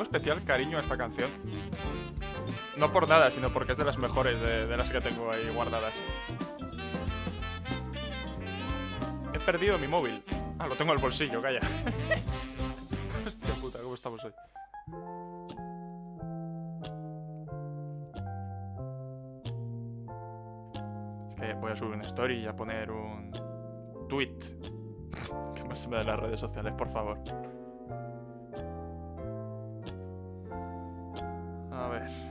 tengo especial cariño a esta canción. No por nada, sino porque es de las mejores de las que tengo ahí guardadas. He perdido mi móvil. Ah, lo tengo en el bolsillo, calla. Hostia puta, ¿cómo estamos hoy? Es que voy a subir una story y a poner un tweet. ¿Qué más se me da en las redes sociales, por favor? A ver.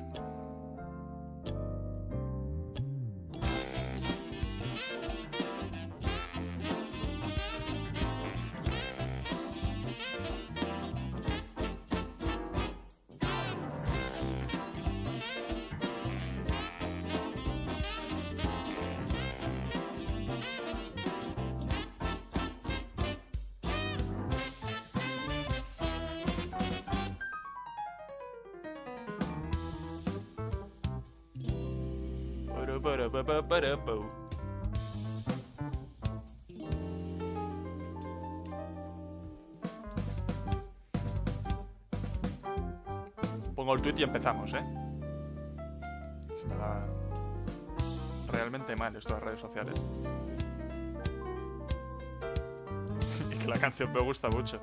Pongo el tweet y empezamos, ¿eh? Se me da realmente mal esto de redes sociales. Y que la canción me gusta mucho.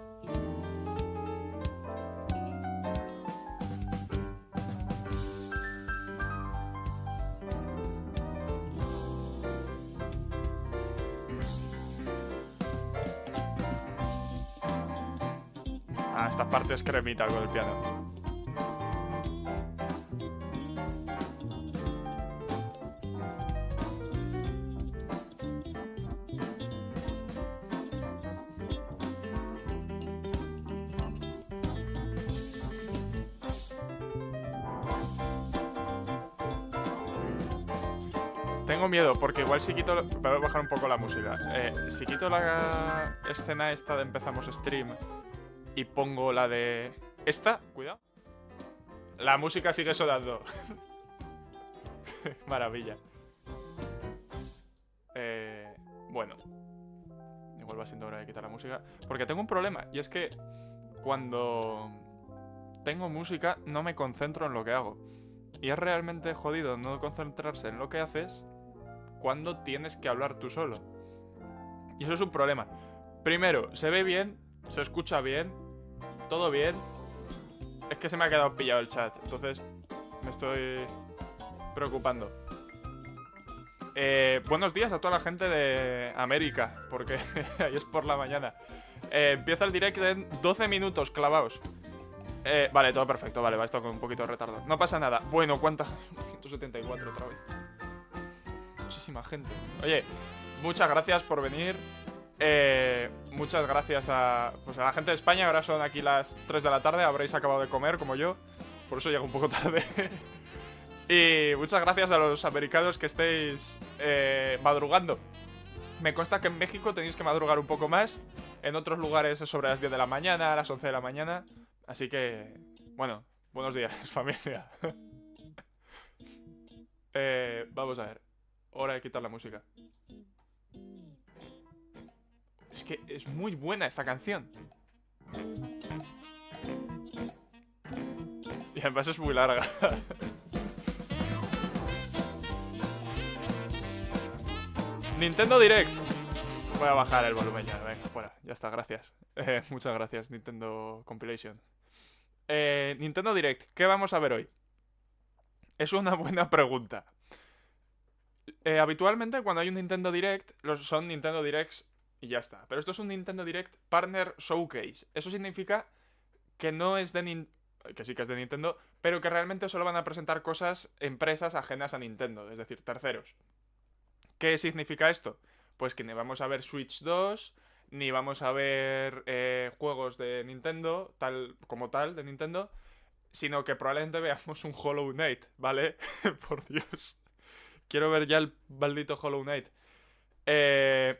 Ah, esta parte es cremita con el piano. Tengo miedo, porque igual si quito... Voy a bajar un poco la música. Si quito la escena esta de empezamos stream y pongo la de... esta, cuidado. La música sigue sonando. Maravilla. Bueno. Igual va siendo hora de quitar la música. Porque tengo un problema, y es que cuando tengo música no me concentro en lo que hago. Y es realmente jodido no concentrarse en lo que haces cuando tienes que hablar tú solo. Y eso es un problema. Primero, se ve bien, se escucha bien, todo bien. Es que se me ha quedado pillado el chat, entonces me estoy preocupando. Buenos días a toda la gente de América, porque ahí es por la mañana. Empieza el direct en 12 minutos clavados. Vale, todo perfecto, vale, va esto con un poquito de retardo. No pasa nada. Bueno, ¿cuánta? 174 otra vez. Muchísima gente. Oye, muchas gracias por venir. Muchas gracias a la gente de España. Ahora son aquí las 3 de la tarde. Habréis acabado de comer como yo. Por eso llego un poco tarde. Y muchas gracias a los americanos que estéis madrugando. Me consta que en México tenéis que madrugar un poco más. En otros lugares es sobre las 10 de la mañana, a las 11 de la mañana. Así que, bueno, buenos días, familia. Vamos a ver. Hora de quitar la música. Es que es muy buena esta canción. Y además es muy larga. Nintendo Direct. Voy a bajar el volumen ya, venga, fuera. Ya está, gracias. Muchas gracias, Nintendo Compilation. Nintendo Direct, ¿qué vamos a ver hoy? Es una buena pregunta. Habitualmente cuando hay un Nintendo Direct, son Nintendo Directs y ya está. Pero esto es un Nintendo Direct Partner Showcase. Eso significa que no es de que sí que es de Nintendo, pero que realmente solo van a presentar cosas, empresas ajenas a Nintendo, es decir, terceros. ¿Qué significa esto? Pues que ni vamos a ver Switch 2, ni vamos a ver juegos de Nintendo, tal de Nintendo, sino que probablemente veamos un Hollow Knight, ¿vale? Por Dios. Quiero ver ya el maldito Hollow Knight. El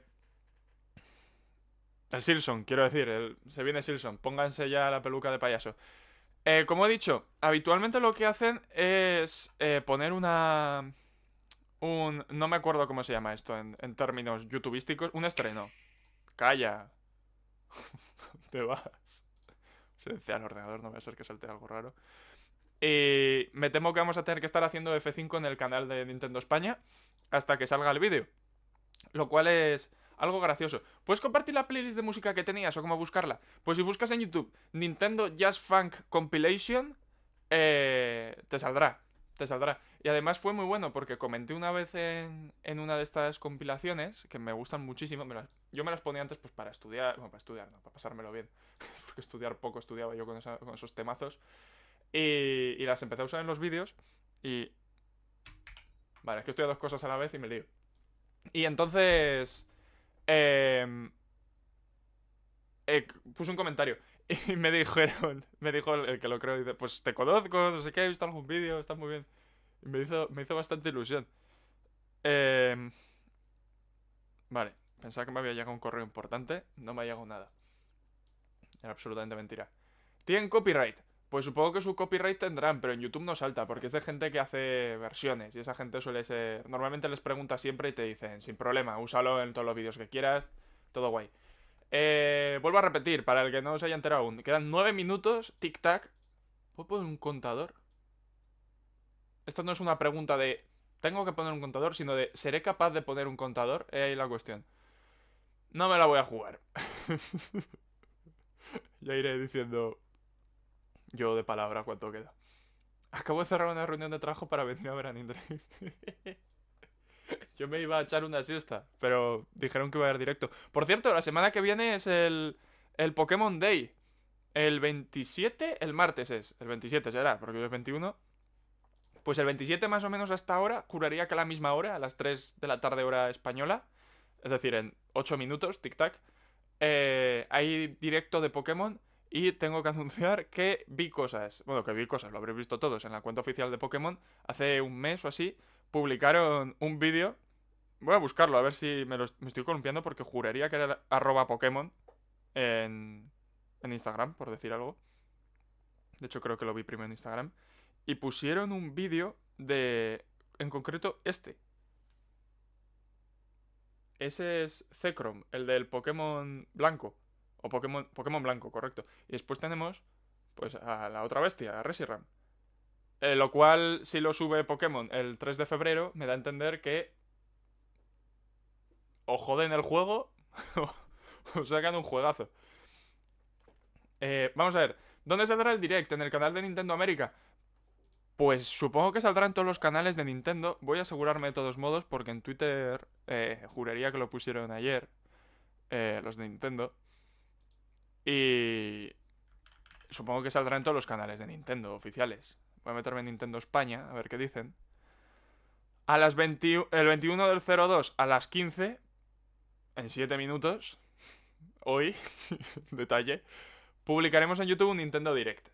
Silson, quiero decir, se viene Silson. Pónganse ya la peluca de payaso. Como he dicho, habitualmente lo que hacen es poner no me acuerdo cómo se llama esto en términos youtubísticos. Un estreno. Calla. ¿Dónde vas? Silenciar el ordenador, no va a ser que salte algo raro. Y me temo que vamos a tener que estar haciendo F5 en el canal de Nintendo España hasta que salga el vídeo. Lo cual es algo gracioso. ¿Puedes compartir la playlist de música que tenías o cómo buscarla? Pues si buscas en YouTube Nintendo Jazz Funk Compilation, te saldrá. Te saldrá. Y además fue muy bueno porque comenté una vez en una de estas compilaciones que me gustan muchísimo. Yo me las ponía antes pues para estudiar. Bueno, para estudiar, no, para pasármelo bien. Porque estudiar poco estudiaba yo con esos temazos. Y las empecé a usar en los vídeos. Y. Vale, es que estoy a dos cosas a la vez y me lío. Y entonces. Eh, puse un comentario. Y me dijeron. Me dijo el que lo creo. Dice: Pues te conozco, no sé qué, he visto algún vídeo, está muy bien. Y me hizo bastante ilusión. Eh, vale, pensaba que me había llegado un correo importante. No me ha llegado nada. Era absolutamente mentira. ¿Tienen copyright? Pues supongo que su copyright tendrán, pero en YouTube no salta, porque es de gente que hace versiones. Y esa gente suele ser. Normalmente les preguntas siempre y te dicen: sin problema, úsalo en todos los vídeos que quieras. Todo guay. Vuelvo a repetir, para el que no se haya enterado aún. Quedan 9 minutos, tic-tac. ¿Puedo poner un contador? Esto no es una pregunta de tengo que poner un contador, sino de ¿seré capaz de poner un contador? Ahí la cuestión. No me la voy a jugar. Ya iré diciendo yo de palabra cuánto queda. Acabo de cerrar una reunión de trabajo para venir a ver a NinTricks. Yo me iba a echar una siesta, pero dijeron que iba a haber directo. Por cierto, la semana que viene es el Pokémon Day. El 27, el martes es. El 27 será, porque hoy es 21. Pues el 27 más o menos hasta ahora, juraría que a la misma hora, a las 3 de la tarde hora española, es decir, en 8 minutos, tic-tac, hay directo de Pokémon y tengo que anunciar que vi cosas. Bueno, que vi cosas, lo habréis visto todos en la cuenta oficial de Pokémon. Hace un mes o así, publicaron un vídeo. Voy a buscarlo, a ver si me estoy columpiando porque juraría que era @Pokémon en Instagram, por decir algo. De hecho, creo que lo vi primero en Instagram. Y pusieron un vídeo de. En concreto, este. Ese es Zekrom, el del Pokémon blanco. O Pokémon blanco, correcto. Y después tenemos, pues, a la otra bestia, a Reshiram. Lo cual, si lo sube Pokémon el 3 de febrero, me da a entender que o joden el juego o sacan un juegazo. Vamos a ver. ¿Dónde saldrá el direct? ¿En el canal de Nintendo América? Pues supongo que saldrán todos los canales de Nintendo. Voy a asegurarme de todos modos porque en Twitter juraría que lo pusieron ayer los de Nintendo. Y supongo que saldrán todos los canales de Nintendo oficiales. Voy a meterme en Nintendo España a ver qué dicen. A las el 21 del 02 a las 15, en 7 minutos, hoy, detalle, publicaremos en YouTube un Nintendo Direct.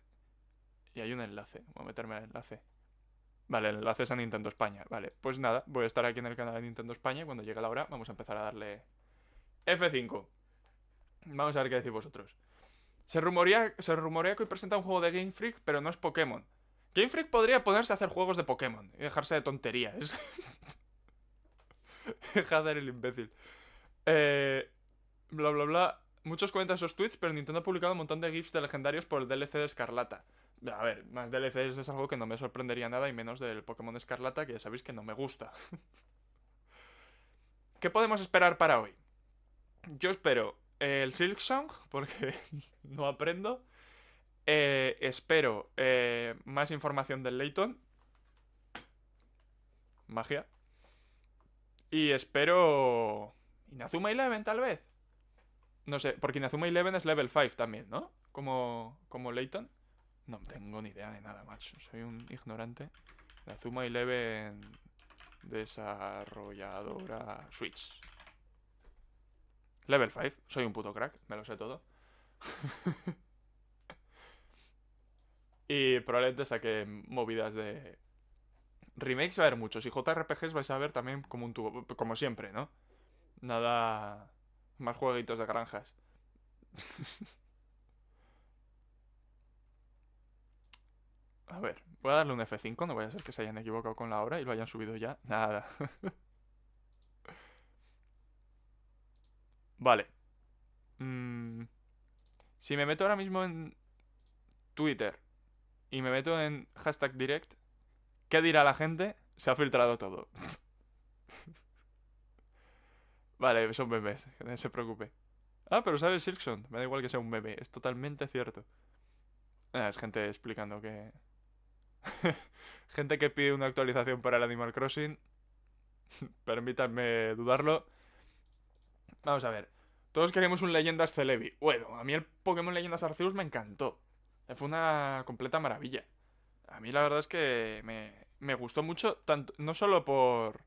Y hay un enlace. Voy a meterme al enlace. Vale, el enlace es a Nintendo España. Vale, pues nada, voy a estar aquí en el canal de Nintendo España y cuando llegue la hora vamos a empezar a darle F5. Vamos a ver qué decís vosotros. Se rumorea que hoy presenta un juego de Game Freak, pero no es Pokémon. Game Freak podría ponerse a hacer juegos de Pokémon y dejarse de tonterías. Deja de ser el imbécil. Bla bla bla. Muchos comentan esos tweets, pero Nintendo ha publicado un montón de GIFs de legendarios por el DLC de Escarlata. A ver, más DLCs es algo que no me sorprendería nada y menos del Pokémon Escarlata, que ya sabéis que no me gusta. ¿Qué podemos esperar para hoy? Yo espero el Silksong, porque no aprendo. Espero más información del Layton. Magia. Y espero Inazuma Eleven, tal vez. No sé, porque Inazuma Eleven es level 5 también, ¿no? Como Layton. No tengo ni idea de nada, macho. Soy un ignorante. Inazuma Eleven desarrolladora Switch. Level 5. Soy un puto crack, me lo sé todo. Y probablemente saque movidas de remakes, va a haber muchos. Y JRPGs vais a ver también como un tubo. Como siempre, ¿no? Nada. Más jueguitos de granjas. A ver, voy a darle un F5. No vaya a ser que se hayan equivocado con la hora y lo hayan subido ya. Nada. Vale. Si me meto ahora mismo en Twitter y me meto en hashtag direct, ¿qué dirá la gente? Se ha filtrado todo. Vale, son memes, que nadie se preocupe. Ah, pero sale el Silkson. Me da igual que sea un meme, es totalmente cierto. Es gente explicando que... gente que pide una actualización para el Animal Crossing. Permítanme dudarlo. Vamos a ver. Todos queremos un Leyendas Celebi. Bueno, a mí el Pokémon Leyendas Arceus me encantó. Fue una completa maravilla. A mí la verdad es que me gustó mucho, tanto, no solo por...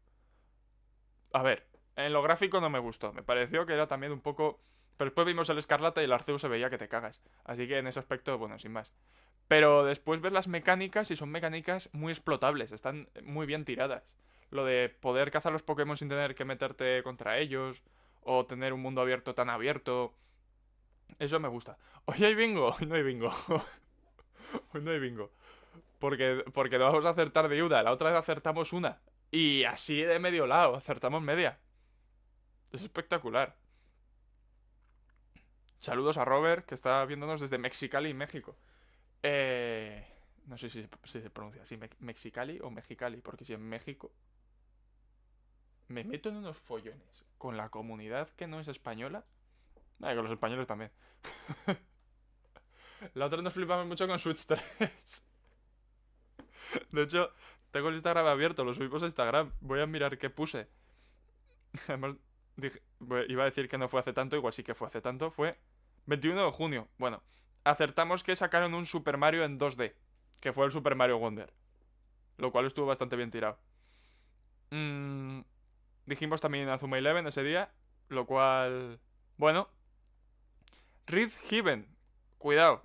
A ver, en lo gráfico no me gustó. Me pareció que era también un poco... Pero después vimos el Escarlata y el Arceus se veía que te cagas. Así que en ese aspecto, bueno, sin más. Pero después ves las mecánicas y son mecánicas muy explotables. Están muy bien tiradas. Lo de poder cazar los Pokémon sin tener que meterte contra ellos. O tener un mundo abierto tan abierto. Eso me gusta. Hoy hay bingo. Hoy no hay bingo. Hoy no hay bingo. Porque no vamos a acertar de una. La otra vez acertamos una. Y así de medio lado. Acertamos media. Es espectacular. Saludos a Robert, que está viéndonos desde Mexicali, México. No sé si se pronuncia así, Mexicali o Mexicali, porque si en México me meto en unos follones con la comunidad que no es española. Con los españoles también. La otra nos flipamos mucho con Switch 3. De hecho, tengo el Instagram abierto, lo subimos a Instagram. Voy a mirar qué puse. Además, iba a decir que no fue hace tanto, igual sí que fue hace tanto. Fue 21 de junio. Bueno, acertamos que sacaron un Super Mario en 2D, que fue el Super Mario Wonder. Lo cual estuvo bastante bien tirado. Dijimos también Azuma Eleven ese día, lo cual... Bueno. Reed Heaven. Cuidado.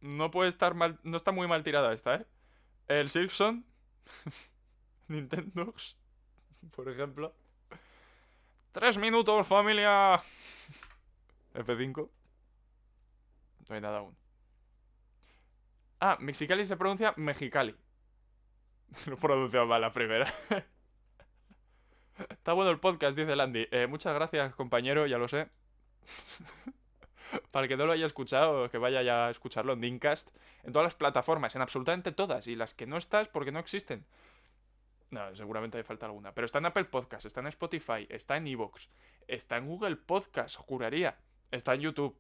No puede estar mal... No está muy mal tirada esta, ¿eh? El Silkson. Nintendox. Por ejemplo. 3 minutos, familia. F5. No hay nada aún. Ah, Mexicali se pronuncia Mexicali. Lo he pronunciado mal la primera. Está bueno el podcast, dice Landy. Muchas gracias, compañero, ya lo sé. Para el que no lo haya escuchado, que vaya ya a escucharlo en Nincast. En todas las plataformas, en absolutamente todas. Y las que no estás, porque no existen. No, seguramente hay falta alguna. Pero está en Apple Podcast, está en Spotify, está en Evox, está en Google Podcast, juraría. Está en YouTube.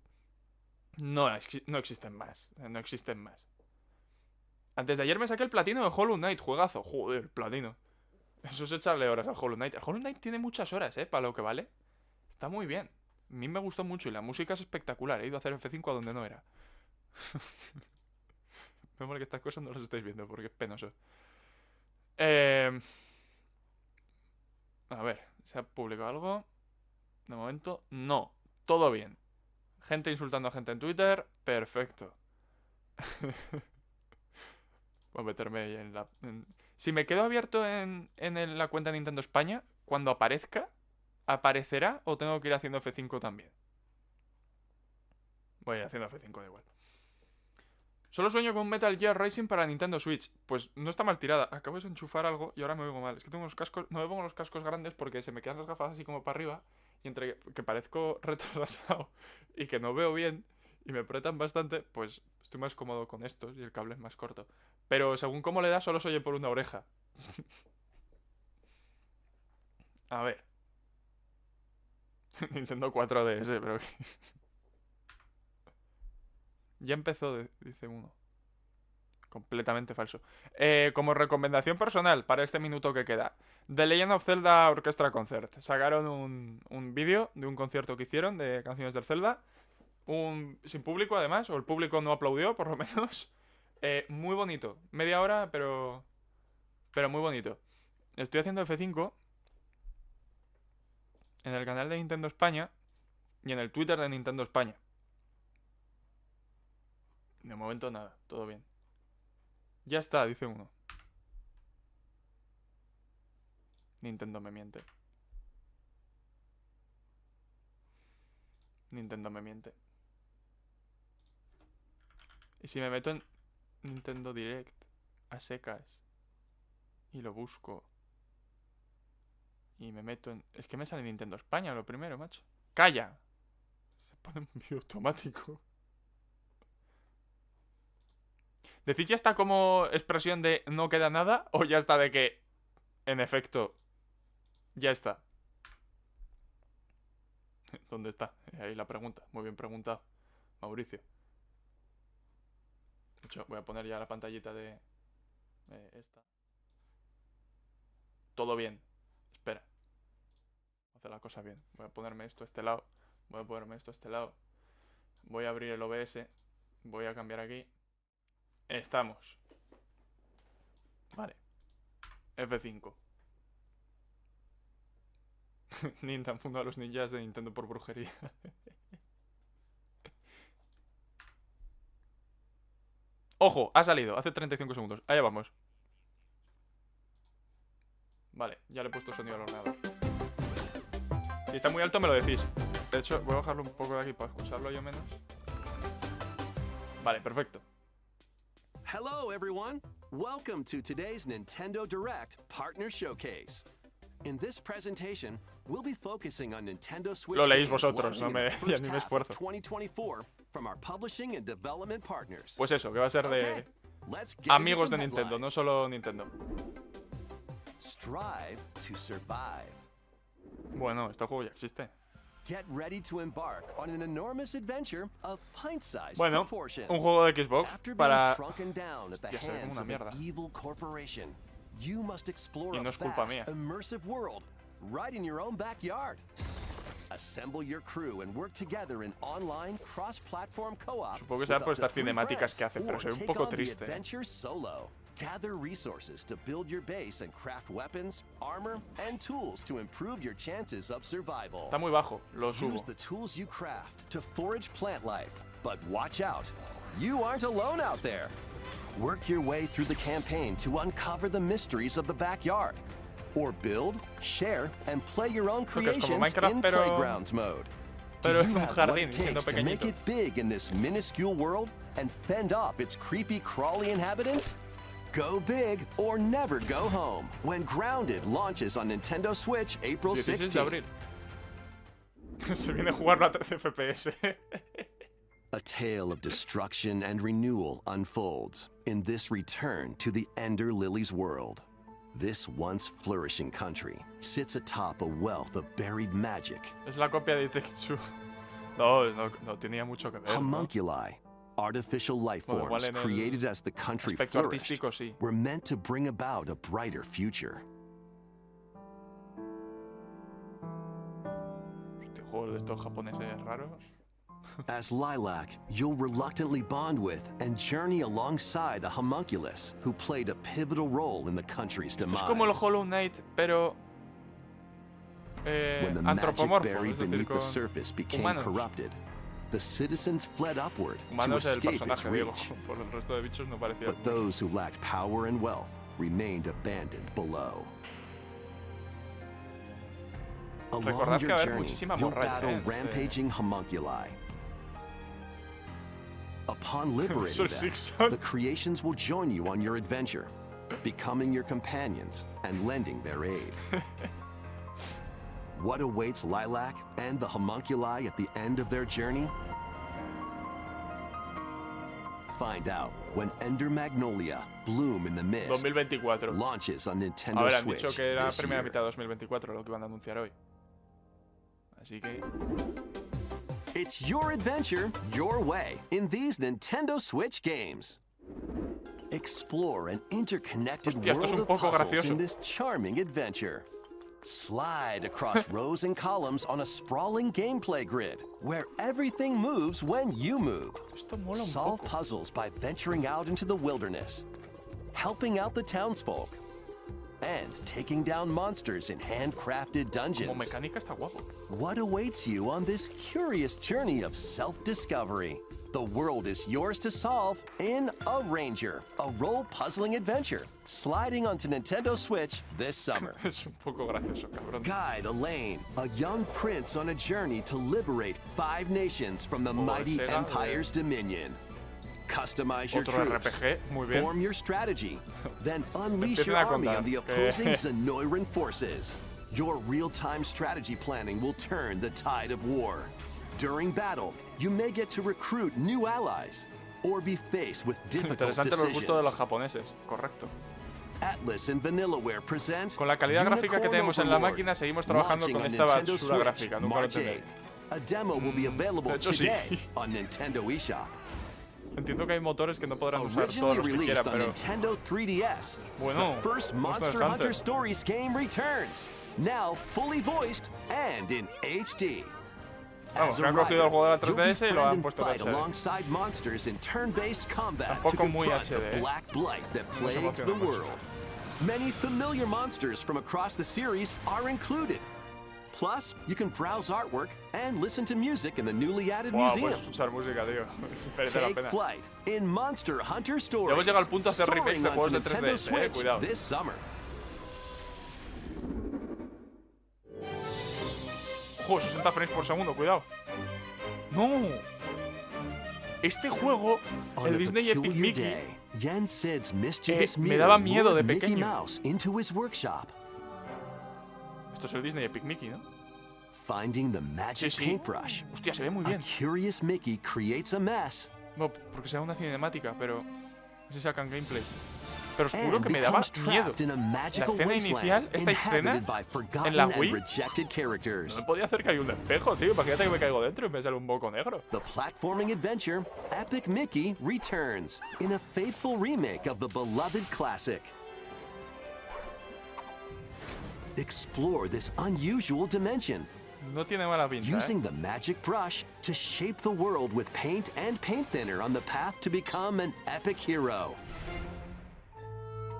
No, no existen más. No existen más. Antes de ayer me saqué el platino de Hollow Knight, juegazo. Joder, platino. Eso es echarle horas al Hollow Knight. El Hollow Knight tiene muchas horas, para lo que vale. Está muy bien. A mí me gustó mucho y la música es espectacular. He ido a hacer F5 a donde no era. Menos mal que estas cosas no las estáis viendo porque es penoso. A ver, ¿se ha publicado algo? De momento, no. Todo bien. Gente insultando a gente en Twitter. Perfecto. Voy a meterme ahí en la... Si me quedo abierto en la cuenta de Nintendo España, cuando aparezca, ¿aparecerá o tengo que ir haciendo F5 también? Voy a ir haciendo F5, da igual. Solo sueño con Metal Gear Racing para Nintendo Switch. Pues no está mal tirada. Acabo de enchufar algo y ahora me oigo mal. Es que tengo los cascos... No me pongo los cascos grandes porque se me quedan las gafas así como para arriba. Y entre que parezco retrasado y que no veo bien y me apretan bastante, pues estoy más cómodo con estos y el cable es más corto. Pero según cómo le da, solo se oye por una oreja. A ver. Nintendo 4DS, pero... Ya empezó, dice uno. Completamente falso. Como recomendación personal para este minuto que queda. The Legend of Zelda Orchestra Concert. Sacaron un vídeo de un concierto que hicieron de canciones del Zelda. Sin público además, o el público no aplaudió por lo menos. Muy bonito. Media hora, pero muy bonito. Estoy haciendo F5 en el canal de Nintendo España y en el Twitter de Nintendo España. De momento nada, todo bien. Ya está, dice uno. Nintendo me miente. Nintendo me miente. Y si me meto en Nintendo Direct a secas y lo busco y me meto en... Es que me sale Nintendo España lo primero, macho. ¡Calla! Se pone un vídeo automático. ¿Decís ya está como expresión de no queda nada? ¿O ya está de que, en efecto, ya está? ¿Dónde está? Ahí la pregunta. Muy bien preguntado, Mauricio. De hecho, voy a poner ya la pantallita de esta. Todo bien. Espera. Hace la cosa bien. Voy a ponerme esto a este lado. Voy a ponerme esto a este lado. Voy a abrir el OBS. Voy a cambiar aquí. Estamos. Vale. F5. Nintan fundó a los ninjas de Nintendo por brujería. Ojo, ha salido. Hace 35 segundos. Allá vamos. Vale, ya le he puesto sonido al ordenador. Si está muy alto me lo decís. De hecho, voy a bajarlo un poco de aquí para escucharlo yo menos. Vale, perfecto. Hello everyone. Welcome to today's Nintendo Direct Partner Showcase. In this presentation, we'll be focusing on Nintendo Switch Lo leéis games vosotros, launching no me, in the ya first ni me half of esfuerzo. 2024 from our publishing and development partners. Pues eso, que va a ser de Okay, let's get into amigos de some Nintendo, no headlines. solo Nintendo. Strive to survive. Bueno, este juego ya existe. Get ready to embark on an enormous adventure of pint-sized Bueno, proportions. un juego de Xbox After being para... shrunken down at the Hostia, se ve como hands una of mierda. an evil corporation, you must explore Y no a es culpa vast, mía. immersive world right in your own backyard. Assemble your crew and work together in online cross-platform co-op. Supongo que será with por up to estas 3 cinemáticas que friends, hace, pero or se ve un take poco on the triste. adventure solo. Gather resources to build your base and craft weapons, armor, and tools to improve your chances of survival. Está muy bajo, lo subo. Use the tools you craft to forage plant life. But watch out, you aren't alone out there. Work your way through the campaign to uncover the mysteries of the backyard. Or build, share, and play your own Creo que es como creations Minecraft, in pero- Playgrounds mode. pero Do es you un have what jardín, it siendo takes to make pequeñito. it big in this minuscule world and fend off its creepy, crawly inhabitants? Go big or never go home when Grounded launches on Nintendo Switch April 16 de 16th. abril. Se viene a jugarlo a 13 FPS. A tale of destruction and renewal unfolds in this return to the Ender Lilies world. This once flourishing country sits atop a wealth of buried magic. Es la copia de Take-Two. No, no tenía mucho que ver, ¿no? Homunculi, artificial life Bueno, igual forms en el created as the country aspecto flourished, artístico sí. were meant to bring about a brighter future. Este juego de estos japoneses raros. As Lilac, you'll reluctantly bond with and journey alongside a homunculus who played a pivotal role in the country's Esto demise. es como el Hollow Knight, pero... When the magic antropomorfo, buried es decir, beneath the con surface became humanos. corrupted, the citizens fled upward to Humano es el escape its personaje, digo. reach. Por el resto de bichos no parecía. But those who lacked power and wealth remained abandoned below. Along Recordad que your va a haber journey, muchísima you'll morralla, battle en este- rampaging homunculi. Upon liberating Son them, six. the creations will join you on your adventure, becoming your companions and lending their aid. What awaits Lilac and the homunculi at the end of their journey? Find out when Ender Magnolia, Bloom in the Mist, 2024. launches on A Nintendo ver, han Switch dicho que era this primera year. mitad de 2024 lo que iban a anunciar hoy. Así que... It's your adventure, your way, in these Nintendo Switch games. Explore an interconnected Hostia, esto es world un of poco puzzles gracioso. in this charming adventure. Slide across rows and columns on a sprawling gameplay grid, where everything moves when you move. Esto mola un Solve poco. puzzles by venturing out into the wilderness, helping out the townsfolk, and taking down monsters in handcrafted Como dungeons. mecánica está guapo. What awaits you on this curious journey of self-discovery? The world is yours to solve in A Ranger, a role-puzzling adventure, sliding onto Nintendo Switch this summer. Es un poco gracioso, cabrón. Guide Elaine, a young prince on a journey to liberate 5 nations from the mighty Sega, Empire's dominion. Customize your Otro troops, RPG, muy bien. form your strategy, then unleash Empiecen your a army contar, on the que- opposing Zenoiran forces. Your real-time strategy planning will turn the tide of war. During battle, you may get to recruit new allies, or be faced with difficult Interesante los gustos de los decisions. japoneses, correcto. Atlas and Vanillaware present Con la calidad gráfica que tenemos en la Unicorn máquina, seguimos trabajando launching con on esta Nintendo basura Switch, gráfica, nunca lo March entenderé. 8th. A demo will be available de hecho, sí. today on Nintendo eShop. Entiendo que hay motores que no podrán usar todos Originally los que released quieran, on pero... Nintendo 3DS, Bueno, the first Monster Monster Hunter Hunter. Stories game returns, now fully voiced and in HD. Vamos, As que a han cogido el juego de la rider, you'll 3DS y lo befriend han and puesto en fight HD. alongside monsters in turn-based combat to Tampoco muy confront HD, the black blight that Nos plagues the emociona mucho. world. Many familiar monsters from across the series are included. Plus, you can browse artwork and listen to music in the newly added Wow, museum. puedes usar música, tío. Es merece la Take pena. flight in Monster Hunter Stories. Ya hemos llegado al punto de hacer remakes soaring de onto juegos de Nintendo 3DS, Switch cuidado. this summer. Ojo, 60 frames por segundo, cuidado. ¡No! Este juego, On el a Disney Epic peculiar Mickey, day, Yen Sid's mischievous me mirror daba miedo lured de Mickey pequeño. Mouse into his workshop. esto es el Disney Epic Mickey, ¿no? Finding the magic Sí, sí. paintbrush, Hostia, se ve muy a bien. curious Mickey creates a mess No, porque sea una cinemática, pero... Si sacan gameplay. Pero os juro and que me daba becomes miedo. trapped in a La magical escena inicial, wasteland esta escena, inhabited by forgotten en la and Wii, rejected no characters. me podía hacer que hay un espejo, tío. Imagínate que me caigo dentro y me sale un moco negro. The platforming adventure Epic Mickey returns in a faithful remake of the beloved classic. Explore this unusual dimension, No tiene mala pinta, ¿eh? using the magic brush to shape the world with paint and paint thinner on the path to become an epic hero.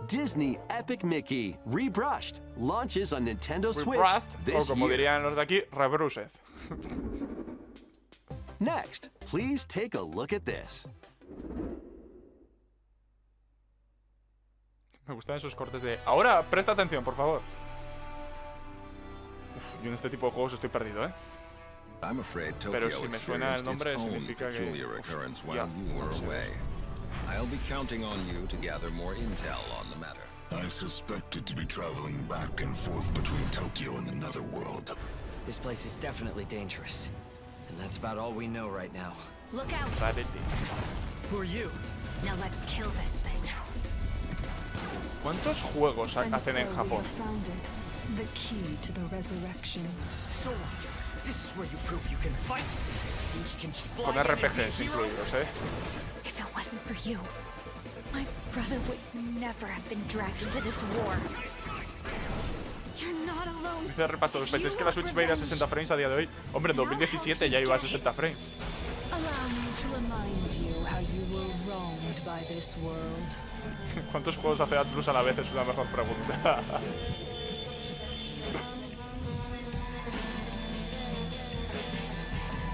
Disney Epic Mickey Rebrushed launches on Nintendo Switch Rebrushed, o this como year. dirían los de aquí, rebrushed. Next, please take a look at this. Me gustan esos cortes de... Ahora, presta atención, por favor. Uf, yo en este tipo de juegos estoy perdido, ¿eh? I'm afraid Pero Tokyo si me suena el experienced its nombre, own significa que... peculiar occurrence Hostia, while you were no sé. away. I'll be counting on you to gather more intel on the matter. I suspected to be traveling back and forth between Tokyo and the Netherworld. This place is definitely dangerous. And that's about all we know right now. Look out! Rarity. Who are you? Now let's kill this thing. ¿Cuántos juegos And hacen en so we Japón? have found it, the key to the resurrection. So what? This is where you prove you can fight? You think you can just Con fly in and be a RPGs hero? incluidos, ¿eh? If it wasn't for you, my brother would never have been dragged into this war. You're not alone. Dice repaso, ¿os pensáis que la Switch va a ir a 60 frames a día de hoy? Hombre, en 2017 ya iba a 60 frames. Allow me to remind you how you were wronged by this world. ¿Cuántos juegos hace Atlus a la vez? Es una mejor pregunta.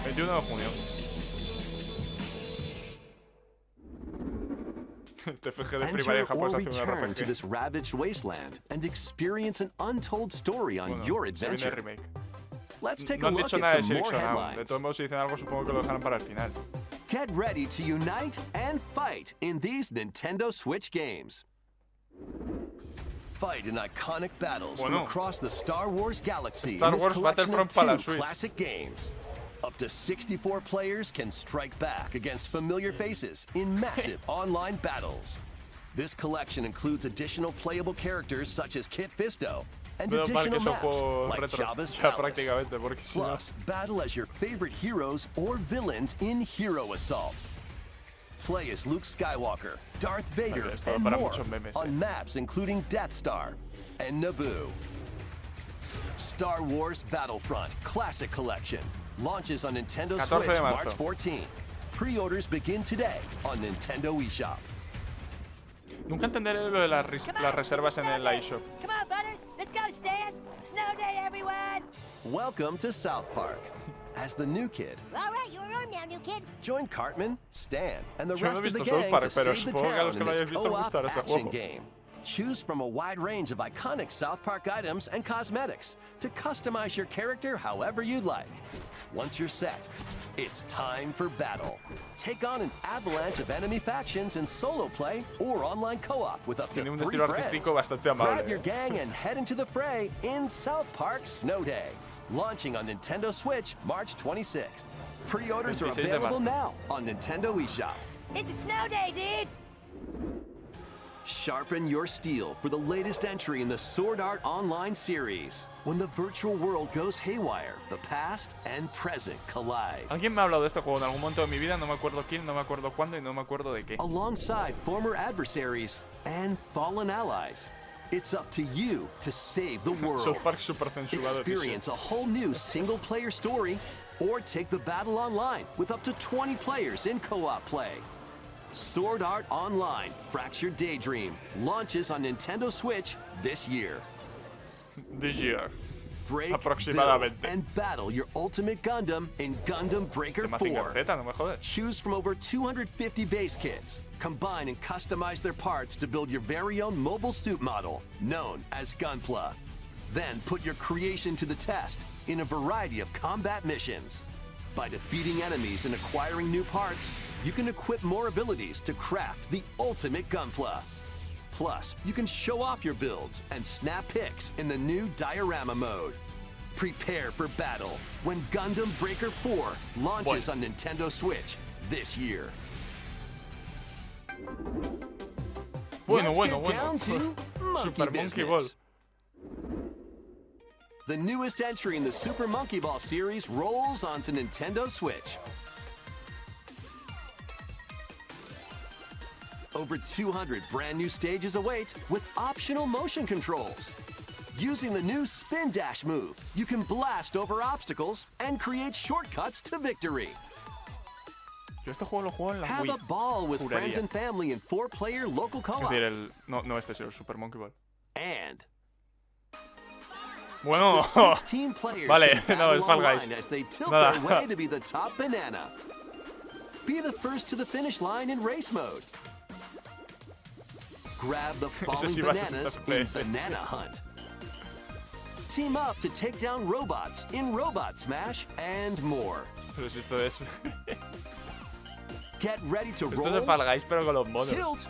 ...21 de junio. TFG de primaria en Enter Japón or se hace un return to RPG. this ravaged wasteland and experience an untold story on Bueno, your se viene el adventure. remake. Let's take No a han look dicho at nada de some more Selection aún. De headlines. todos modos, si dicen algo, supongo que lo dejarán para el final. Get ready to unite and fight in these Nintendo Switch games. Fight in iconic battles from Bueno. across the Star Wars galaxy Star in this Wars collection of Battlefront para la 2 Switch. classic games. Up to 64 players can strike back against familiar faces in massive online battles. This collection includes additional playable characters such as Kit Fisto and Menos mal que additional son maps juegos like retro. Jabba's Ya Palace. prácticamente, porque si no... Plus, battle as your favorite heroes or villains in Hero Assault. Play as Luke Skywalker, Darth Vader, Vale, esto and para more muchos memes, on maps including Death Star and Naboo. Star Wars Battlefront Classic Collection launches on Nintendo 14 Switch de marzo. March 14. Pre-orders begin today on Nintendo eShop. Nunca entenderé lo de las reservas en el iShop. Come on, Butters. Let's go, Stan. Snow day, everyone. Welcome to South Park. As the new kid, All right, you're on now, new kid. join Cartman, Stan, and the Yo no rest he of the visto South gang Park, to pero save the supongo que a los town que in lo this hayáis visto os co-op gustará este action juego. game. Choose from a wide range of iconic South Park items and cosmetics to customize your character however you'd like. Once you're set, it's time for battle. Take on an avalanche of enemy factions in solo play or online co-op with up to Tiene un 3 estilo friends. artístico bastante amable. Grab your gang and head into the fray in South Park Snow Day. Launching on Nintendo Switch March 26th. Pre-orders are 26 de available marzo. now on Nintendo eShop. It's a snow day, dude! Sharpen your steel for the latest entry in the Sword Art Online series. When the virtual world goes haywire, the past and present collide. Alguien me ha hablado de este juego en algún momento de mi vida, no me acuerdo quién, no me acuerdo cuándo y no me acuerdo de qué. Alongside former adversaries and fallen allies. It's up to you to save the world. South Park super censurado. Experience a whole new single-player story or take the battle online with up to 20 players in co-op play. Sword Art Online Fractured Daydream launches on Nintendo Switch this year. This year. Break, Aproximadamente. build, and battle your ultimate Gundam in Gundam Breaker 4. No me jodes. Choose from over 250 base kits. Combine and customize their parts to build your very own mobile suit model, known as Gunpla. Then put your creation to the test in a variety of combat missions. By defeating enemies and acquiring new parts, you can equip more abilities to craft the ultimate Gunpla. Plus, you can show off your builds and snap pics in the new diorama mode. Prepare for battle when Gundam Breaker 4 launches on Nintendo Switch this year. Let's get down to Super monkey Monkey Ball. business. The newest entry in the Super Monkey Ball series rolls onto Nintendo Switch. Over 200 brand new stages await with optional motion controls. Using the new Spin Dash move, you can blast over obstacles and create shortcuts to victory. Yo este juego lo juego en la Have Wii. a ball with Juraría. friends and family in 4-player local Es co-op. decir, no este, sino el Super Monkey Ball. And Bueno, 16 players vale, can no, battle es Fall Guys. online as they tilt Nada. their way to be the top banana. Be the first to the finish line in race mode. Grab the falling sí va a ser bananas in FPS. Banana Hunt. Team up to take down robots in Robot Smash and more. Pero si esto es... Get ready to Esto es el roll, Fall Guys, pero con los monos. tilt,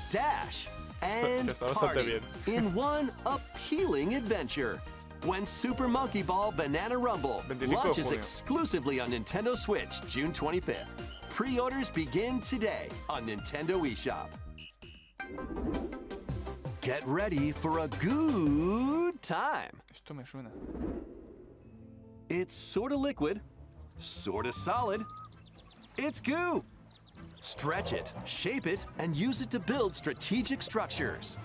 dash, and está bastante party bien. in one appealing adventure. When Super Monkey Ball Banana Rumble 25 de launches junio. exclusively on Nintendo Switch June 25th. Pre-orders begin today on Nintendo eShop. Get ready for a good time. Esto me suena. It's sorta liquid, sorta solid. It's goo. Stretch it, shape it, and use it to build strategic structures.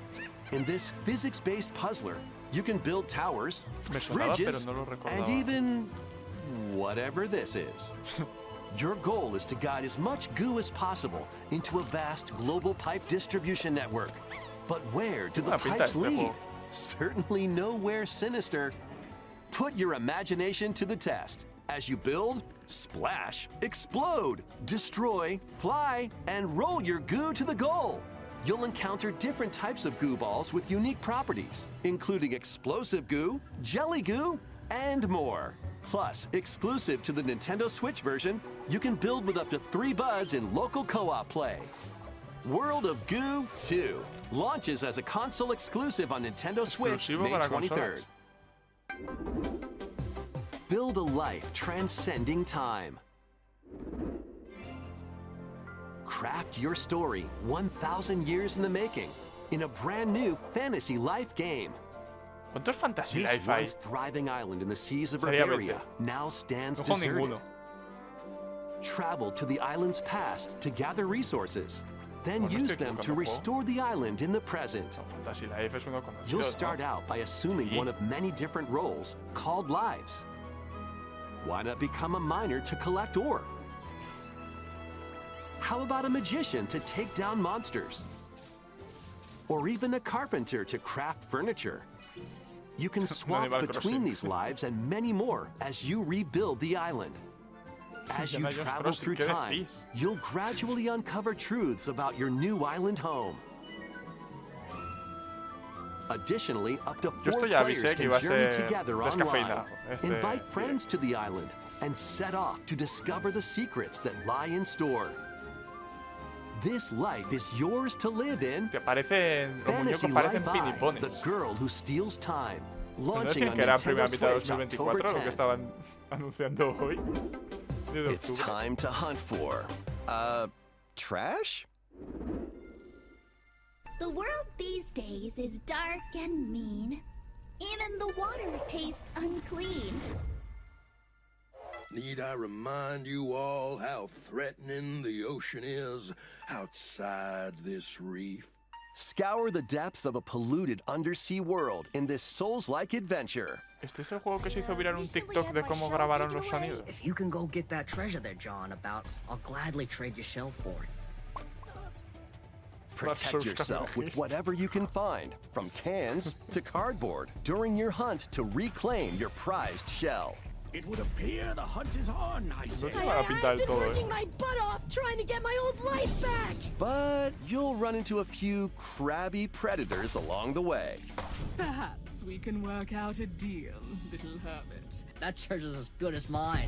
In this physics-based puzzler, you can build towers, Me sonaba, bridges, pero no lo recordaba. and even whatever this is. Your goal is to guide as much goo as possible into a vast global pipe distribution network. But where do the Buena pinta pipes este lead? juego. Certainly nowhere sinister. Put your imagination to the test as you build, splash, explode, destroy, fly, and roll your goo to the goal. You'll encounter different types of goo balls with unique properties, including explosive goo, jelly goo, and more. Plus, exclusive to the Nintendo Switch version, you can build with up to 3 buds in local co-op play. World of Goo 2 launches as a console exclusive on Nintendo Switch Exclusivo May para 23rd. Build a life transcending time. Craft your story 1,000 years in the making in a brand new fantasy life game. ¿Cuántos Fantasy This Life hay? once thriving island in the seas of Seriamente. Bavaria now stands No juego deserted. ninguno. Travel to the island's past to gather resources. Then Pues me use estoy them to equivocando, restore the island in the present. No, Fantasy Life es uno conocido, You'll ¿no? start out by assuming Sí. one of many different roles called lives. Why not become a miner to collect ore? How about a magician to take down monsters? Or even a carpenter to craft furniture? You can swap Animal between Crossing. these lives and many more as you rebuild the island. As you Animal travel Crossing, through ¿qué time, decís? you'll gradually uncover truths about your new island home. Additionally, up to Yo 4 esto ya players avisé que can iba a journey ser together online. descafeinado, Invite friends to the island and set off to discover the secrets that lie in store. This life is yours to live in. Que parecen... Los Fantasy muñecos parecen Live I, pinipones. the girl who steals time. ¿No Launching decían on que era primera Nintendo mitad de Switch October 2024 lo que 10th. estaban anunciando hoy? 10 de It's octubre. time to hunt for Trash? The world these days is dark and mean. Even the water tastes unclean. Need I remind you all how threatening the ocean is outside this reef? Scour the depths of a polluted undersea world in this Souls-like adventure. Este es el juego que se hizo viral un TikTok de cómo grabaron los sonidos. If you can go get that treasure they're jawing about, I'll gladly trade your shell for it. Protect yourself with whatever you can find, from cans to cardboard, during your hunt to reclaim your prized shell. It would appear the hunt is on, I say. I've been working my butt off trying to get my old life back. But you'll run into a few crabby predators along the way. Perhaps we can work out a deal, little hermit. That treasure's as good as mine.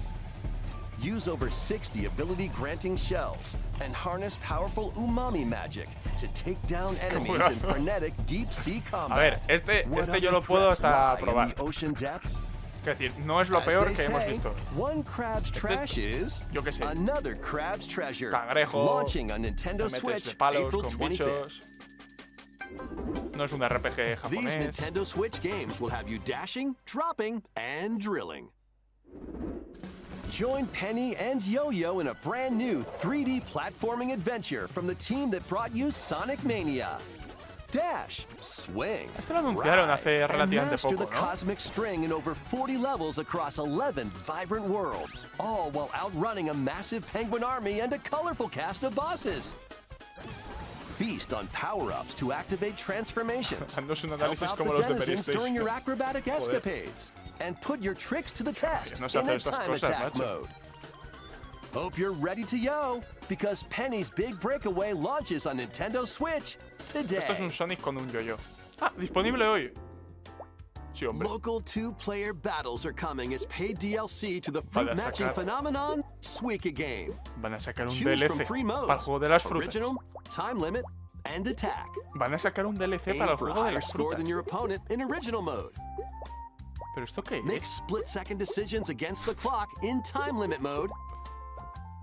Use over 60 ability-granting shells and harness powerful umami magic to take down enemies in frenetic deep-sea combat. A ver, este yo lo puedo hasta probar. Ocean depths? Es decir, no es lo peor que hemos visto. One crab's trash is yo qué sé, another crab's treasure. Cangrejo, launching on Nintendo Switch palos, April con 25th. bichos. No es un RPG japonés. These Nintendo Switch games will have you dashing, dropping, and drilling. Join Penny and Yo-Yo in a brand new 3D platforming adventure from the team that brought you Sonic Mania. Dash, swing, Esto lo anunciaron hace and relativamente master poco, the ¿no? cosmic string in over 40 levels across 11 vibrant worlds, all while outrunning a massive penguin army and a colorful cast of bosses. Feast on power-ups to activate transformations. Dándose un Help análisis out como the los de denizens during your PlayStation. acrobatic escapades, and put your tricks to the test No se in hace a estas time cosas, attack macho. mode. Hope you're ready to yo, because Penny's Big Breakaway launches on Nintendo Switch today. Esto es un Sonic con un yo-yo. Ah, disponible hoy. Sí, hombre. Local two-player battles are coming as paid DLC to the fruit matching phenomenon, Suika Game. Van a sacar un Choose from DLC 3 para el modes: juego de las frutas. original, time limit, and attack. Van a sacar un DLC para Aim el for a juego de higher las score frutas. than your opponent in original mode. ¿Pero esto qué Make es? split-second decisions against the clock in time limit mode,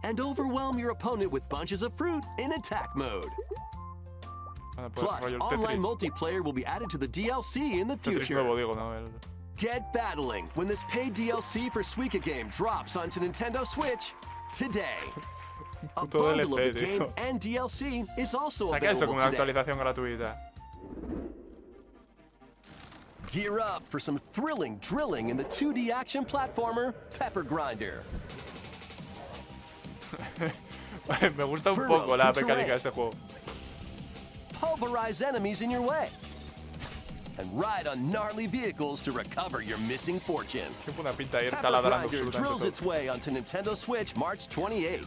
and overwhelm your opponent with bunches of fruit in attack mode. Bueno, pues, Plus, rollo el online Tetris. multiplayer will be added to the DLC in the Tetris future. nuevo, digo, no. Get battling when this paid DLC for Suika Game drops onto Nintendo Switch today. A Puto bundle of DLC, the game tío. and DLC is also Saca eso available como una today. actualización gratuita. Gear up for some thrilling drilling in the 2D action platformer Pepper Grinder. Me gusta un Burrow poco la through mecánica de terrain. este juego. Pulverize enemies in your way. And ride on gnarly vehicles to recover your missing fortune. Qué buena pinta ir Pepper taladrando Grinder absolutamente drills todo. its way onto Nintendo Switch March 28th.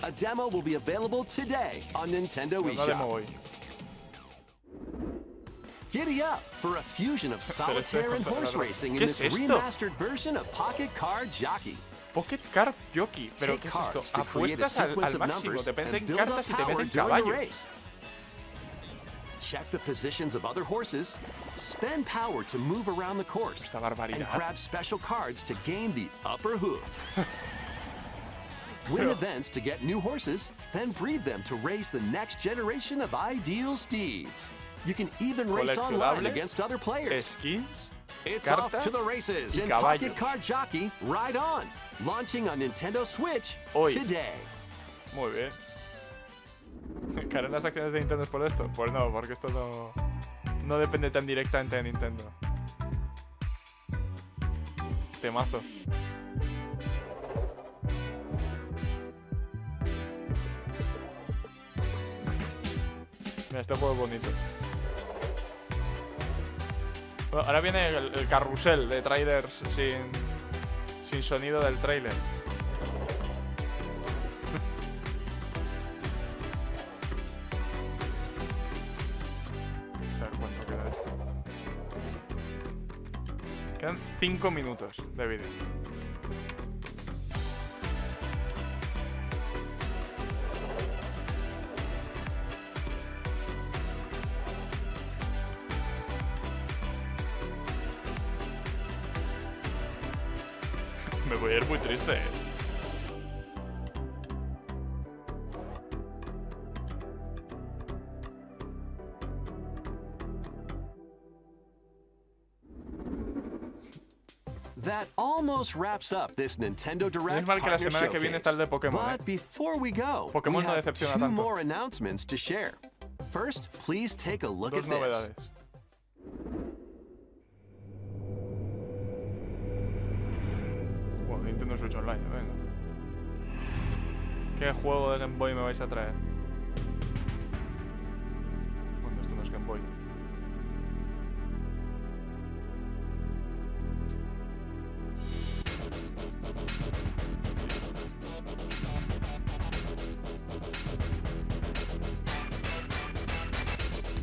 A demo will be available today on Nintendo Pues una demo eShop. hoy. Giddy up for a fusion of solitaire and horse racing in ¿Qué es this esto? remastered version of Pocket Card Jockey. Pocket Card Jockey. ¿Pero Take qué es cards esto? to create a Apuestas al sequence of máximo. numbers Te meten and build up cartas y te power meten during the caballos. race. Check the positions of other horses, spend power to move around the course, Esta barbaridad. and grab special cards to gain the upper hoof. Win Pero- events to get new horses, then breed them to raise the next generation of ideal steeds. You can even race online Coleccionables, against other players. skins, It's off cartas to the races y in caballos. Pocket Card Jockey Ride On, launching on Nintendo Switch Hoy. today. Muy bien. ¿Caerán las acciones de Nintendo por esto? Pues no, porque esto no depende tan directamente de Nintendo. Temazo. Mira, este juego es bonito. Bueno, ahora viene el carrusel de trailers sin sonido del trailer. A ver cuánto queda esto. Quedan 5 minutos de vídeo. Me voy a ir muy triste, That almost wraps up this Nintendo Direct mal que la Partner semana que viene está el de Showcase. Pokémon, But before we go, Pokémon we no have decepciona two tanto. more announcements to share. First, please take a look Dos at this. novedades. Bueno, Nintendo Switch Online, venga. ¿Qué juego de Game Boy me vais a traer? Bueno, esto no es Game Boy.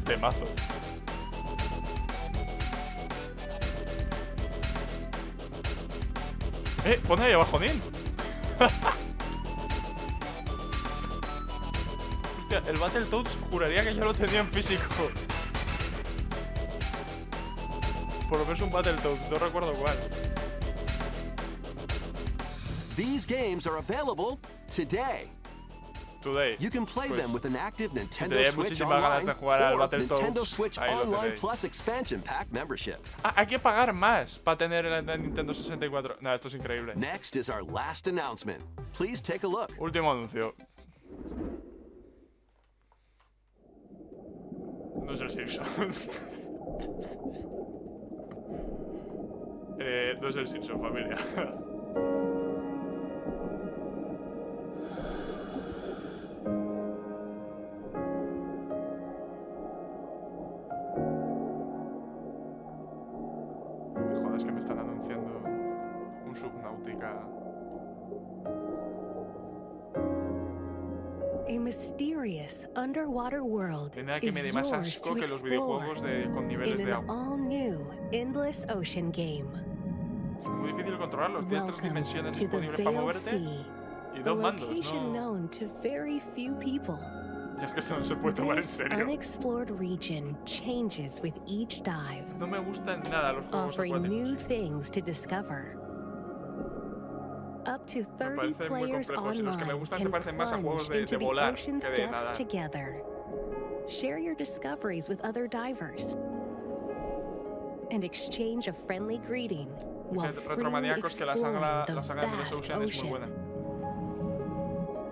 Temazo. Pon ahí abajo, Nin. Hostia, el Battletoads juraría que yo lo tenía en físico. Por lo menos un Battletoads, no recuerdo cuál. These games are available today. Today. You can play Pues, them with an active si Nintendo tenéis Switch muchísimas ganas Online de jugar al or Battletoads, Nintendo Switch ahí lo Online tenéis. Plus Expansion Pack membership. Ah, hay que pagar más para tener el Nintendo 64. Nah, esto es increíble. Next is our last announcement. Please take a look. Último anuncio. No es el Simpson. No es el Simpson, familia. No me jodas que me están anunciando un Subnautica. A mysterious underwater world De nada que is me dé más yours asco to que los explore videojuegos con niveles in de an agua. all-new endless ocean game. Es muy difícil controlarlos. Tienes 3 Welcome dimensiones to the disponibles para Veiled moverte Sea, y a 2 mandos, location ¿no? known to very few people. Ya es que eso no se puede tomar en This serio. unexplored region changes with each dive, No me gustan nada los juegos offering new acuáticos. things to discover. Up to Me 30 parecen muy players complejos y los que me online gustan se can parecen más a juegos plunge de into the volar ocean's que de depths nadar. together. Share your discoveries with other divers and exchange a friendly greeting while freely Retromaníacos que la exploring saga the de los vast Ocean es muy ocean. buena.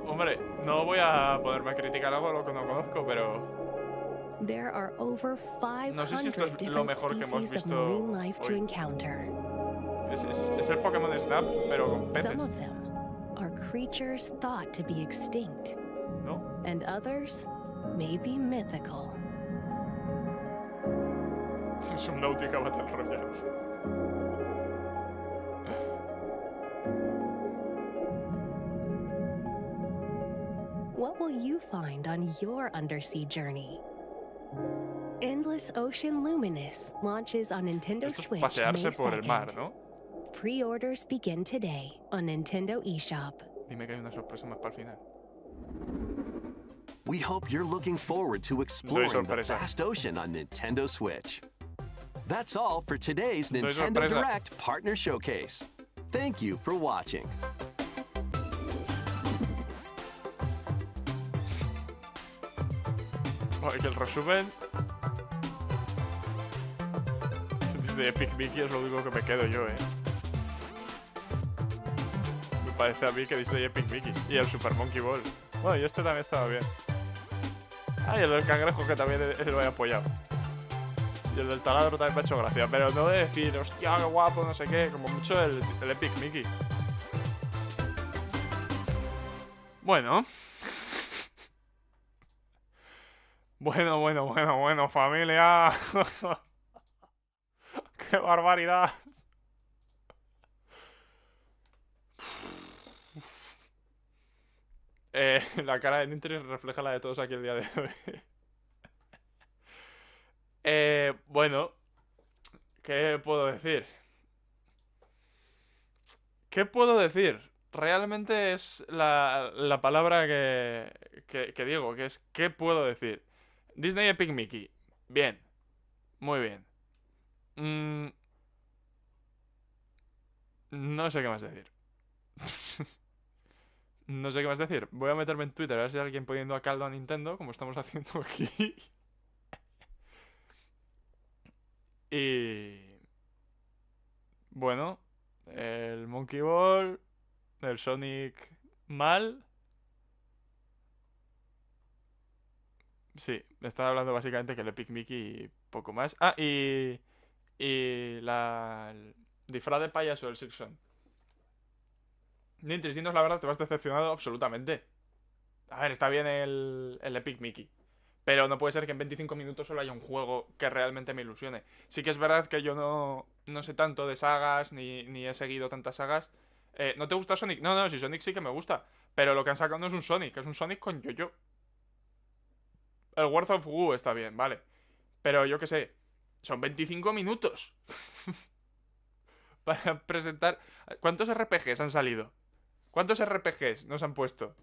Hombre, no voy a ponerme a criticar algo lo que no conozco, pero There are over no sé si esto 500 es lo different mejor que hemos species of visto marine life to hoy. encounter. Es el Pokémon Snap, pero con peces, Some of them are creatures thought to be extinct, ¿no? and others may be mythical. Subnautica Battle Royale. What will you find on your undersea journey? Endless Ocean Luminous launches on Nintendo Esto es Switch May pasearse por el mar, 2nd. ¿no? Pre-orders begin today on Nintendo eShop. Dime que hay una sorpresa más para el final. We hope you're looking forward to exploring the sorpresa. vast ocean on Nintendo Switch. That's all for today's Doy Nintendo sorpresa. Direct Partner Showcase. Thank you for watching. Ay, que el resumen de Epic Mickey es lo único que me quedo yo, Me parece a mí que Disney Epic Mickey y el Super Monkey Ball. Bueno, y este también estaba bien. Ah, y el del cangrejo que también lo he apoyado. Y el del taladro también me ha hecho gracia. Pero no de decir, hostia, qué guapo, no sé qué. Como mucho el Epic Mickey. Bueno. Bueno, familia. ¡Qué barbaridad! La cara de NinTricks refleja la de todos aquí el día de hoy. Bueno, ¿qué puedo decir? ¿Qué puedo decir? Realmente es la palabra que digo, que es ¿qué puedo decir? Disney Epic Mickey. Bien. Muy bien. No sé qué más decir. No sé qué más decir. Voy a meterme en Twitter a ver si hay alguien poniendo a caldo a Nintendo, como estamos haciendo aquí. Y... Bueno, El Monkey Ball, el Sonic mal. Sí, estaba hablando básicamente que el Epic Mickey y poco más. Ah, el disfraz de payaso del Silkson. NinTricks, dinos la verdad, te vas decepcionado absolutamente. A ver, está bien el Epic Mickey. Pero no puede ser que en 25 minutos solo haya un juego que realmente me ilusione. Sí que es verdad que yo no sé tanto de sagas, ni he seguido tantas sagas. ¿No te gusta Sonic? No, si Sonic sí que me gusta. Pero lo que han sacado no es un Sonic, es un Sonic con yo-yo. El World of Goo está bien, vale. Pero yo qué sé, son 25 minutos. Para presentar... ¿Cuántos RPGs han salido? ¿Cuántos RPGs nos han puesto?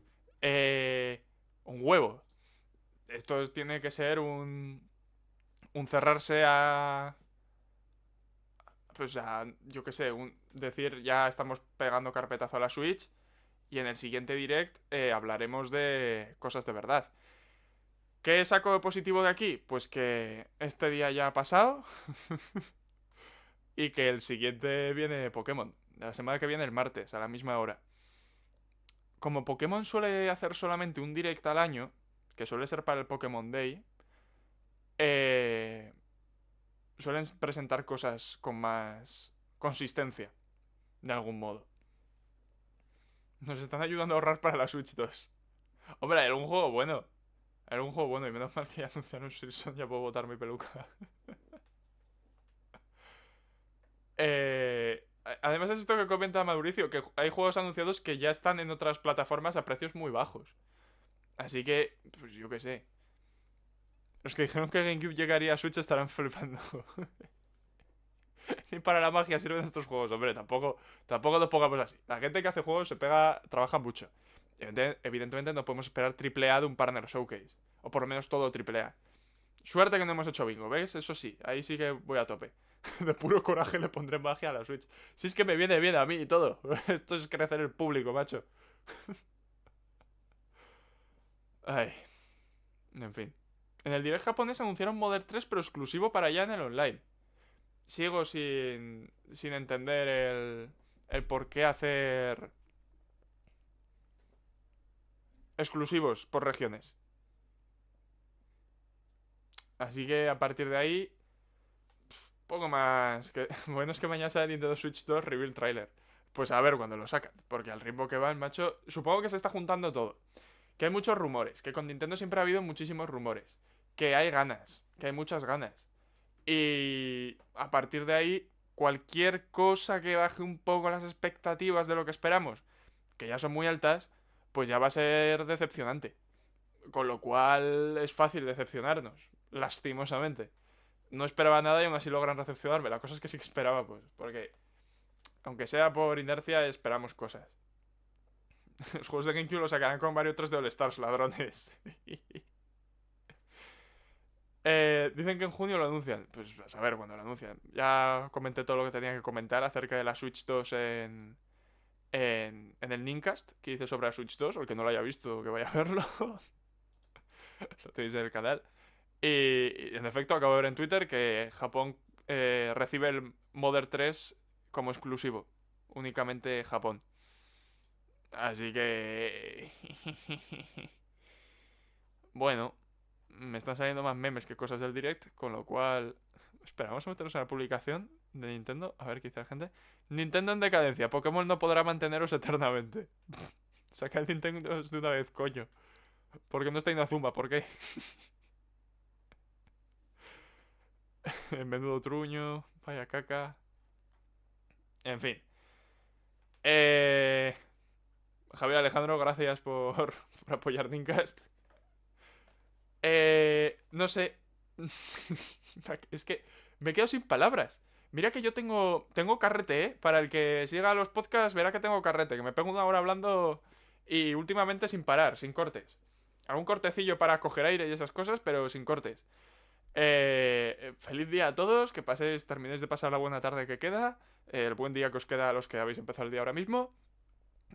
Un huevo. Esto tiene que ser un cerrarse a... Pues yo qué sé, decir ya estamos pegando carpetazo a la Switch y en el siguiente direct hablaremos de cosas de verdad. ¿Qué saco de positivo de aquí? Pues que este día ya ha pasado y que el siguiente viene Pokémon. La semana que viene el martes, a la misma hora. Como Pokémon suele hacer solamente un direct al año, que suele ser para el Pokémon Day, suelen presentar cosas con más consistencia, de algún modo. Nos están ayudando a ahorrar para la Switch 2. Hombre, era un juego bueno. Era un juego bueno y menos mal que ya anunciaron Silson, ya puedo botar mi peluca. Además es esto que comenta Mauricio, que hay juegos anunciados que ya están en otras plataformas a precios muy bajos. Así que, pues yo qué sé. Los que dijeron que GameCube llegaría a Switch estarán flipando. Ni para la magia sirven estos juegos, hombre, tampoco nos pongamos así. La gente que hace juegos trabaja mucho. Evidentemente no podemos esperar AAA de un partner showcase. O por lo menos todo AAA. Suerte que no hemos hecho bingo, ¿ves? Eso sí, ahí sí que voy a tope. De puro coraje le pondré magia a la Switch. Si es que me viene bien a mí y todo. Esto es crecer el público, macho. Ay. En fin. En el direct japonés anunciaron Modern 3, pero exclusivo para allá en el online. Sigo sin entender el por qué hacer exclusivos por regiones. Así que a partir de ahí, poco más. Bueno, es que mañana sale Nintendo Switch 2 Reveal Trailer. Pues a ver cuando lo sacan, porque al ritmo que va el macho, supongo que se está juntando todo. Que hay muchos rumores, que con Nintendo siempre ha habido muchísimos rumores. Que hay ganas, que hay muchas ganas. Y a partir de ahí, cualquier cosa que baje un poco las expectativas de lo que esperamos, que ya son muy altas, pues ya va a ser decepcionante. Con lo cual es fácil decepcionarnos, lastimosamente. No esperaba nada y aún así logran decepcionarme. La cosa es que sí que esperaba, pues, porque aunque sea por inercia, esperamos cosas. Los juegos de GameCube los sacarán con Mario 3 de All Stars, ladrones. Dicen que en junio lo anuncian. Pues a saber cuándo lo anuncian. Ya comenté todo lo que tenía que comentar acerca de la Switch 2 en el Nincast que hice sobre la Switch 2. O el que no lo haya visto, que vaya a verlo. Lo tenéis en el canal. Y en efecto, acabo de ver en Twitter que Japón recibe el Modern 3 como exclusivo. Únicamente Japón. Así que... Bueno, me están saliendo más memes que cosas del direct, con lo cual... Espera, vamos a meternos en la publicación de Nintendo, a ver qué dice la gente. Nintendo en decadencia, Pokémon no podrá manteneros eternamente. Saca el Nintendo de una vez, coño. ¿Por qué no está Inazuma? ¿Por qué? Menudo truño, vaya caca. En fin. Javier Alejandro, gracias por apoyar Nincast. No sé. Es que me quedo sin palabras. Mira que yo tengo carrete, ¿eh? Para el que siga los podcasts verá que tengo carrete. Que me pego una hora hablando y últimamente sin parar, sin cortes. Hago un cortecillo para coger aire y esas cosas, pero sin cortes. Feliz día a todos. Que terminéis de pasar la buena tarde que queda. El buen día que os queda a los que habéis empezado el día ahora mismo.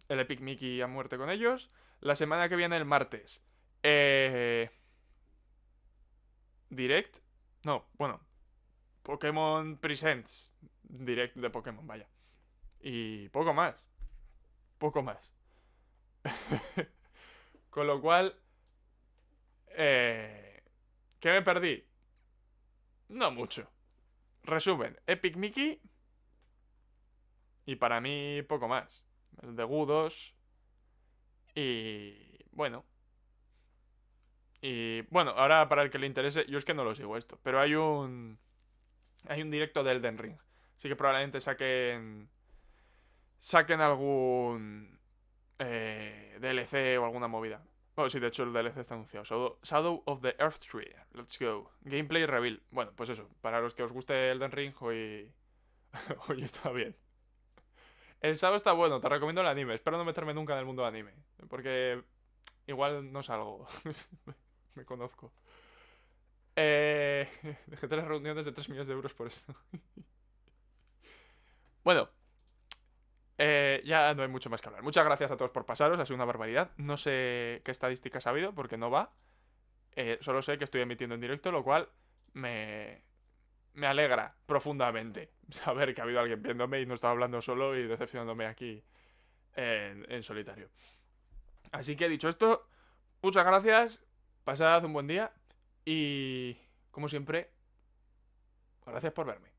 El Epic Mickey a muerte con ellos. La semana que viene el martes. Direct. No, bueno. Pokémon Presents. Direct de Pokémon, vaya. Y poco más. Poco más. Con lo cual... ¿qué me perdí? No mucho. Resumen, Epic Mickey. Y para mí poco más. El de Gudos. Y... bueno. Y bueno, ahora para el que le interese, yo es que no lo sigo esto, pero hay un directo de Elden Ring. Así que probablemente saquen algún DLC o alguna movida. Oh, sí, de hecho el DLC está anunciado. Shadow of the Earth Tree. Let's go. Gameplay reveal. Bueno, pues eso. Para los que os guste Elden Ring, hoy está bien. El Shadow está bueno. Te recomiendo el anime. Espero no meterme nunca en el mundo del anime. Porque igual no salgo. Me conozco. Dejé 3 reuniones de 3 millones de euros por esto. Bueno. Ya no hay mucho más que hablar. Muchas gracias a todos por pasaros, ha sido una barbaridad. No sé qué estadísticas ha habido porque no va. Solo sé que estoy emitiendo en directo, lo cual me alegra profundamente saber que ha habido alguien viéndome y no estaba hablando solo y decepcionándome aquí en solitario. Así que dicho esto, muchas gracias, pasad un buen día y como siempre, gracias por verme.